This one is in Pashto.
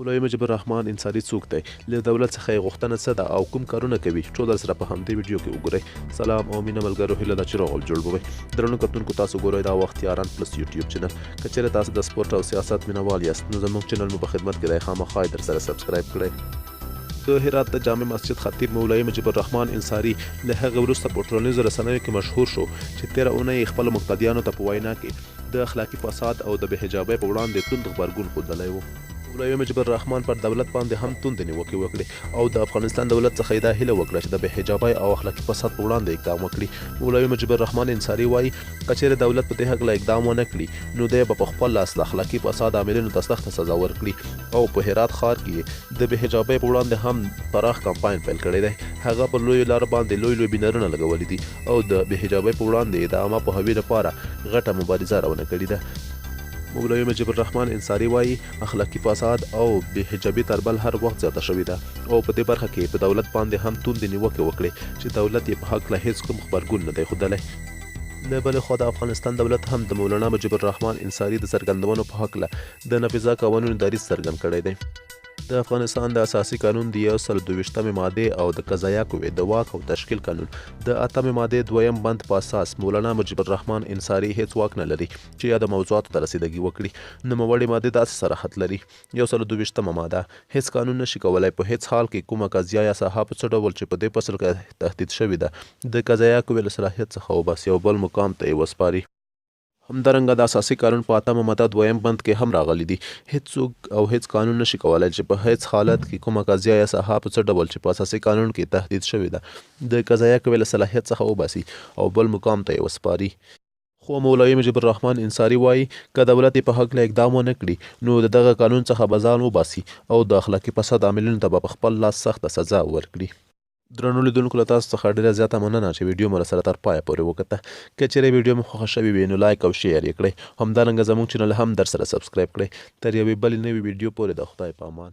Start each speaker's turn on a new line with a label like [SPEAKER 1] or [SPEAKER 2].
[SPEAKER 1] مولوي مجيب الرحمن انصاري څوک دی؟ له دولت څخه یې غوښتنه څه ده او کوم کارونه کوي؟ ټول درسره په همدې ویډیو کې وګورئ. سلام او مینه ملګرو، هیله ده چې روغ جوړ به وئ. درنو کتونکو، تاسو ګورئ دا وخت یاران پلس یوټیوب چینل. که چیرې تاسو د سپورټ او سیاست مینوال یاست نو زموږ چینل مو په خدمت کې دی، خامخا یې درسره سبسکرایب کړئ. د هرات د جامع مسجد خطیب مولوي مجيب الرحمن انصاري له هغه وروسته په ټولنیزو رسنیو کې مشهور شو چې تېره اونۍ یې خپلو مقتدیانو ته په وینا کې د اخلاقي فساد او د بې حجابۍ په وړاندې توند غبرګون ښودلی و. مولوي مجيب الرحمن پر دولت باندې هم توندې نیوکې وکړې او د افغانستان دولت څخه یې دا هیله وکړه چې د بې حجابۍ او اخلاقي فساد په وړاندې اقدام وکړي. مولوي مجيب الرحمن انصاري وایي که چیرې دولت په دې هکله اقدام ونه کړي نو دی به په خپل لاس د اخلاقي فساد عاملینو ته سخته سزا ورکړي او په هرات ښار کې د بې حجابۍ په وړاندې هم پراخ کمپاین پیل کړی دی. هغه پر لویو لارو باندې لوی بینرونه لګولي دي او د بې حجابۍ په وړاندې د عامه پوهاوي لپاره غټه مبارزه روانه کړې ده. مولوي مجيب الرحمن انصاري وایي اخلاقي فساد او بې حجابي تر بل هر وخت زیاته شوې ده او په دې برخه کې په دولت باندې هم توندې نیوکې وکړې چې دولت یې په هکله هیڅ کوم غبرګون نه دی ښودلی. له بلې خوا د افغانستان دولت هم د مولانا مجيب الرحمن انصاري د څرګندونو په هکله د نافذه قوانینو دریځ څرګند کړی دی. د افغانستان د اساسي قانون د 122 مادې او د قضایه قوې د واک او تشکیل قانون د 8 مادې 2 بند په اساس مولانا مجيب الرحمن انصاري هیڅ واک نه لري چې یا د موضوعاتو ته رسیدګي وکړي. نوموړې مادې داسې صراحت لري 122 ماده هیڅ قانون نشي کولای په هیڅ حال کې کومه قضیه یا ساحه په څه ډول چې په دې فصل کې تهدید شوې ده د قضایه قوې له صلاحیت څخه وباسي او بل مقام ته یې وسپاري. همدارنګه د اساسي قانون په 8 ماده 2 بند کې هم راغلی دي هیڅوک او هیڅ قانون نشي کولای چې په هیڅ حالت کې کومه قضیه یا ساحه په څه ډول چې په اساسي قانون کې تهدید شوې ده د قضایه قوې له صلاحیت څخه وباسي او بل مقام ته یې وسپاري. خو مولوي مجيب الرحمن انصاري وایي که دولت په هکله اقدام ونه کړي نو د دغه قانون څخه به ځان وباسي او د اخلاقي فساد عاملینو ته به په خپل لاس سخته سزا ورکړي. درنو لیدونکو، له تاسو څخه ډېره زیاته مننه چې ویډیو مو سره تر پایه پورې وکته. که چیرې ویډیو مو خوښه شوې وي نو لایک او شیر یې کړئ. همدارنګه زموږ چینل هم درسره سبسکرایب کړئ. تر یوې بلې نوې ویډیو پورې د خدای په امان.